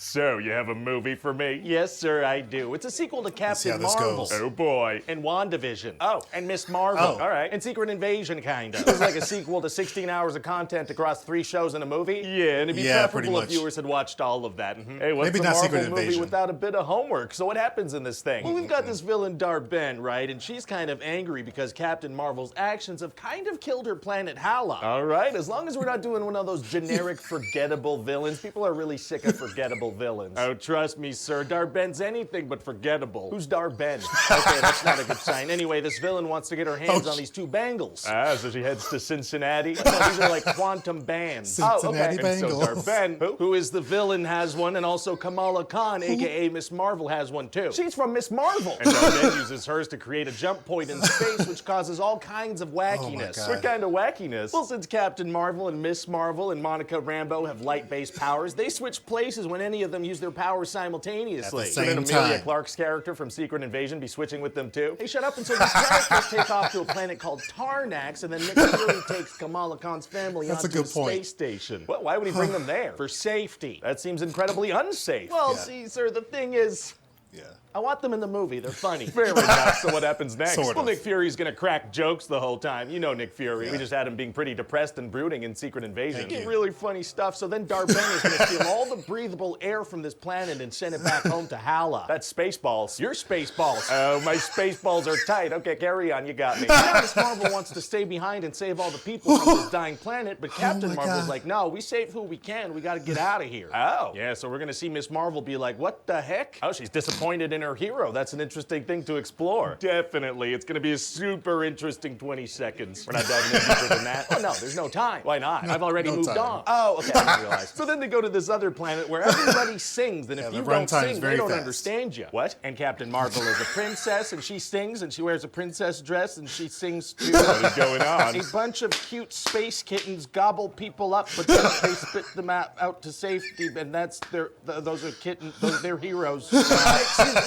So, you have a movie for me? Yes, sir, I do. It's a sequel to Captain Marvel. Oh boy. And WandaVision. Oh, and Miss Marvel. Oh. All right. And Secret Invasion, kinda. It's like a sequel to 16 hours of content across 3 shows and a movie. Yeah, and it'd be preferable if viewers had watched all of that. Hey, what's Maybe a not Marvel Secret movie Invasion. without a bit of homework? So what happens in this thing? Well, we've got this villain Darben, right? And she's kind of angry because Captain Marvel's actions have kind of killed her planet Hala. All right, as long as we're not doing one of those generic forgettable villains. People are really sick of forgettable villains. Oh, trust me, sir. Darben's anything but forgettable. Who's Darben? Okay, that's not a good sign. Anyway, this villain wants to get her hands on these 2 bangles. Ah, so she heads to Cincinnati? No, these are like quantum bands. Cincinnati And bangles. so Darben, who is the villain, has one, and also Kamala Khan, a.k.a. Miss Marvel, has one too. She's from Miss Marvel. And Darben uses hers to create a jump point in space, which causes all kinds of wackiness. God. What kind of wackiness? Well, since Captain Marvel and Miss Marvel and Monica Rambeau have light-based powers, they switch places when any of them use their powers simultaneously. At the same Shouldn't Amelia time. Clark's character from Secret Invasion be switching with them too? Hey, shut up. And so these characters take off to a planet called Tarnax, and then Nick Fury takes Kamala Khan's family That's a onto good point. space station. Well, why would he bring them there? For safety. That seems incredibly unsafe. Well, see, sir, the thing is, Yeah. I want them in the movie. They're funny. Fair enough. So what happens next? Sort Well, of. Nick Fury's gonna crack jokes the whole time. You know Nick Fury. We just had him being pretty depressed and brooding in Secret Invasion. Thank you. Really funny stuff. So then Darben is gonna steal all the breathable air from this planet and send it back home to Hala. That's Spaceballs. You're Spaceballs. Oh, my Spaceballs are tight. Okay, carry on. You got me. Now Miss Marvel wants to stay behind and save all the people from this dying planet, but Captain my Marvel's God. like, no, we save who we can. We gotta get out of here. Oh. Yeah, so we're gonna see Miss Marvel be like, what the heck? Oh, she's disappointed in her hero. That's an interesting thing to explore. Definitely. It's gonna be a super interesting 20 seconds. We're not diving in deeper than that. Oh, no, there's no time. Why not? I've already no moved time. on. Oh, okay, I didn't realize. So then they go to this other planet where everybody sings, and if the you run don't time is sing, very they don't fast. understand you. What? And Captain Marvel is a princess, and she sings, and she wears a princess dress, and she sings to What is going on? a bunch of cute space kittens gobble people up, but then they spit them out to safety, and that's those are kittens, they're heroes.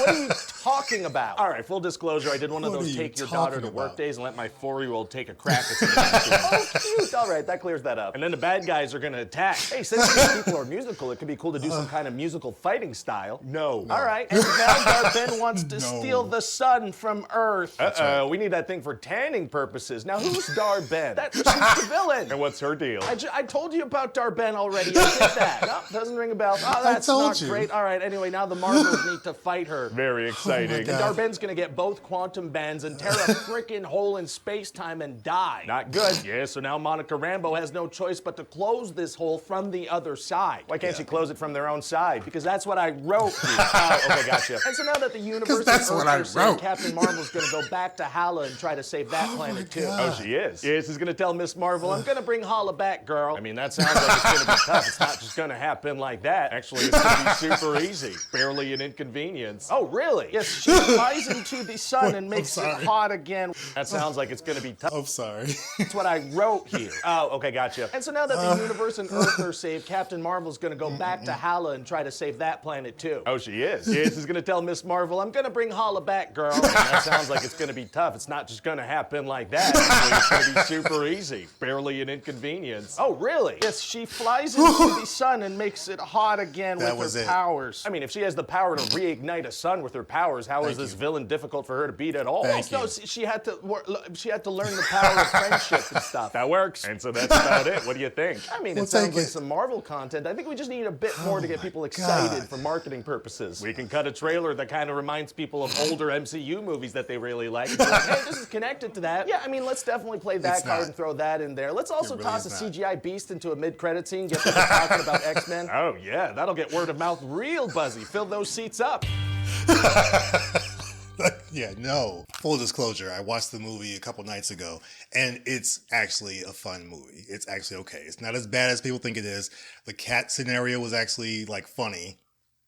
What are you talking about? All right, full disclosure, I did one of What are those you take your daughter to talking work about? days and let my 4-year-old take a crack at something. Oh, cute. All right, that clears that up. And then the bad guys are gonna attack. Hey, since these people are musical, it could be cool to do some kind of musical fighting style. No. All right, and now Darben wants to steal the sun from Earth. Uh-oh, we need that thing for tanning purposes. Now, who's Darben? She's the villain. And what's her deal? I told you about Darben already. I did that. No, doesn't ring a bell. Oh, that's told not you. great. All right, anyway, now the Marvels need to fight her. Very exciting. God. And Darben's gonna get both quantum bands and tear a frickin' hole in space-time and die. Not good. Yeah, so now Monica Rambeau has no choice but to close this hole from the other side. Why can't she close it from their own side? Because that's what I wrote. Oh, okay, gotcha. And so now that the universe and that's Earth what I are saying wrote. Captain Marvel's gonna go back to Hala and try to save that planet too. God. Oh, she is. Yes, he's gonna tell Miss Marvel, I'm gonna bring Hala back, girl. I mean, that sounds like it's gonna be tough. It's not just gonna happen like that. Actually, it's gonna be super easy. Barely an inconvenience. Oh, really? Yes, she flies into the sun and makes it sorry. hot again. That sounds like it's gonna be tough. I'm sorry. That's what I wrote here. Oh, okay, gotcha. And so now that the universe and Earth are saved, Captain Marvel's gonna go back to Hala and try to save that planet too. Oh, she is. Yes, he's gonna tell Miss Marvel, I'm gonna bring Hala back, girl. And that sounds like it's gonna be tough. It's not just gonna happen like that. Actually, it's gonna be super easy. Barely an inconvenience. Oh, really? Yes, she flies into the sun and makes it hot again That with was her it. powers. I mean, if she has the power to reignite a sun with her powers, how is this villain difficult for her to beat at all? Thank No, you. she had to learn the power of friendship and stuff. That works. And so that's about it. What do you think? I mean, We'll it sounds take like it. some Marvel content. I think we just need a bit more to get people excited God. for marketing purposes. We can cut a trailer that kind of reminds people of older MCU movies that they really like. Be like, hey, this is connected to that. Yeah, I mean, let's definitely play that It's card not. and throw that in there. Let's also really toss is a not. CGI beast into a mid-credit scene, get people talking about X-Men. Oh, yeah, that'll get word of mouth real buzzy. Fill those seats up. Yeah, no. Full disclosure, I watched the movie a couple nights ago, and it's actually a fun movie. It's actually okay. It's not as bad as people think it is. The cat scenario was actually, like, funny.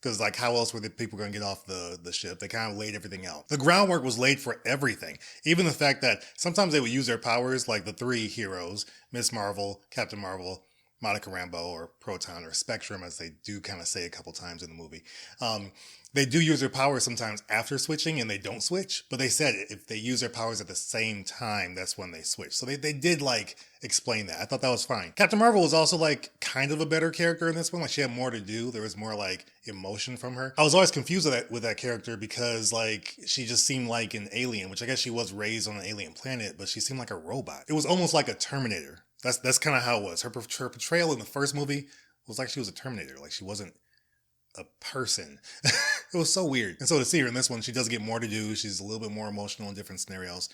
Because, like, how else were the people going to get off the ship? They kind of laid everything out. The groundwork was laid for everything. Even the fact that sometimes they would use their powers, like the 3 heroes, Miss Marvel, Captain Marvel, Monica Rambeau, or Proton, or Spectrum, as they do kind of say a couple times in the movie. They do use their powers sometimes after switching, and they don't switch. But they said if they use their powers at the same time, that's when they switch. So they did like explain that. I thought that was fine. Captain Marvel was also like kind of a better character in this one. Like she had more to do. There was more like emotion from her. I was always confused with that character because like she just seemed like an alien, which I guess she was raised on an alien planet, but she seemed like a robot. It was almost like a Terminator. That's kind of how it was. Her portrayal in the first movie was like she was a Terminator. Like she wasn't a person. It was so weird. And so to see her in this one, she does get more to do. She's a little bit more emotional in different scenarios.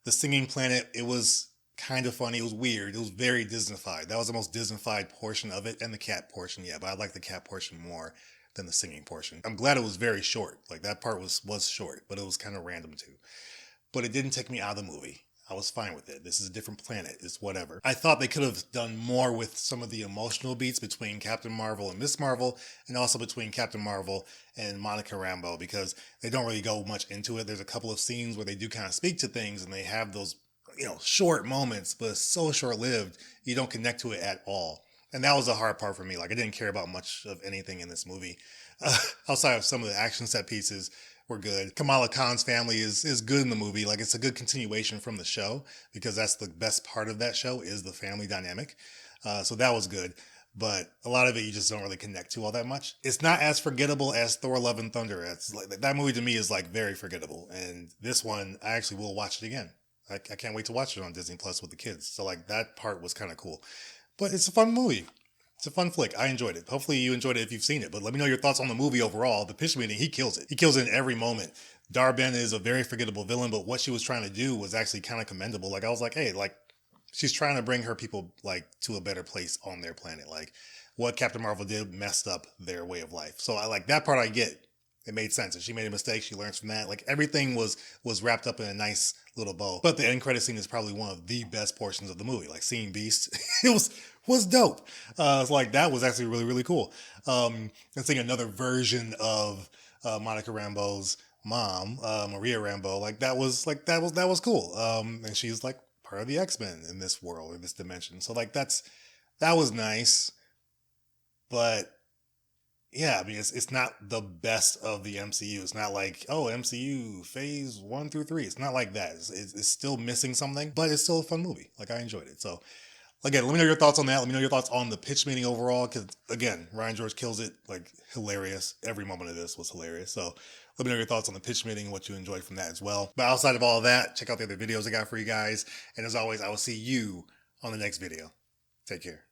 The singing planet, it was kind of funny. It was weird. It was very Disneyfied. That was the most Disneyfied portion of it, and the cat portion, yeah, but I like the cat portion more than the singing portion. I'm glad it was very short. Like that part was short, but it was kind of random too. But it didn't take me out of the movie. I was fine with it. This is a different planet. It's whatever. I thought they could have done more with some of the emotional beats between Captain Marvel and Miss Marvel, and also between Captain Marvel and Monica Rambeau, because they don't really go much into it. There's a couple of scenes where they do kind of speak to things, and they have those, short moments, but it's so short-lived, you don't connect to it at all. And that was the hard part for me. Like, I didn't care about much of anything in this movie. Outside of some of the action set pieces, were good. Kamala Khan's family is good in the movie. Like, it's a good continuation from the show, because that's the best part of that show is the family dynamic. So that was good. But a lot of it you just don't really connect to all that much. It's not as forgettable as Thor: Love and Thunder. It's like, that movie to me is like very forgettable. And this one, I actually will watch it again. I can't wait to watch it on Disney Plus with the kids. So like that part was kind of cool. But it's a fun movie. It's a fun flick. I enjoyed it. Hopefully you enjoyed it if you've seen it. But let me know your thoughts on the movie overall. The pitch meeting, he kills it. He kills it in every moment. Dar-Benn is a very forgettable villain, but what she was trying to do was actually kind of commendable. Like, I was like, hey, like, she's trying to bring her people, like, to a better place on their planet. Like, what Captain Marvel did messed up their way of life. So I like that part. I get. It made sense. If she made a mistake, she learns from that. Like, everything was wrapped up in a nice little bow. But the end credit scene is probably one of the best portions of the movie. Like, seeing Beast, it was dope. It's like, that was actually really, really cool. And seeing another version of Monica Rambeau's mom, Maria Rambeau, like that was cool. And she's like part of the X-Men in this world, in this dimension. So like that was nice. But yeah, I mean, it's not the best of the MCU. It's not like, oh, MCU phase 1 through 3. It's not like that. It's still missing something, but it's still a fun movie. Like, I enjoyed it. So again, let me know your thoughts on that. Let me know your thoughts on the pitch meeting overall, because again, Ryan George kills it. Like, hilarious. Every moment of this was hilarious. So let me know your thoughts on the pitch meeting, what you enjoyed from that as well. But outside of all of that, check out the other videos I got for you guys. And as always, I will see you on the next video. Take care.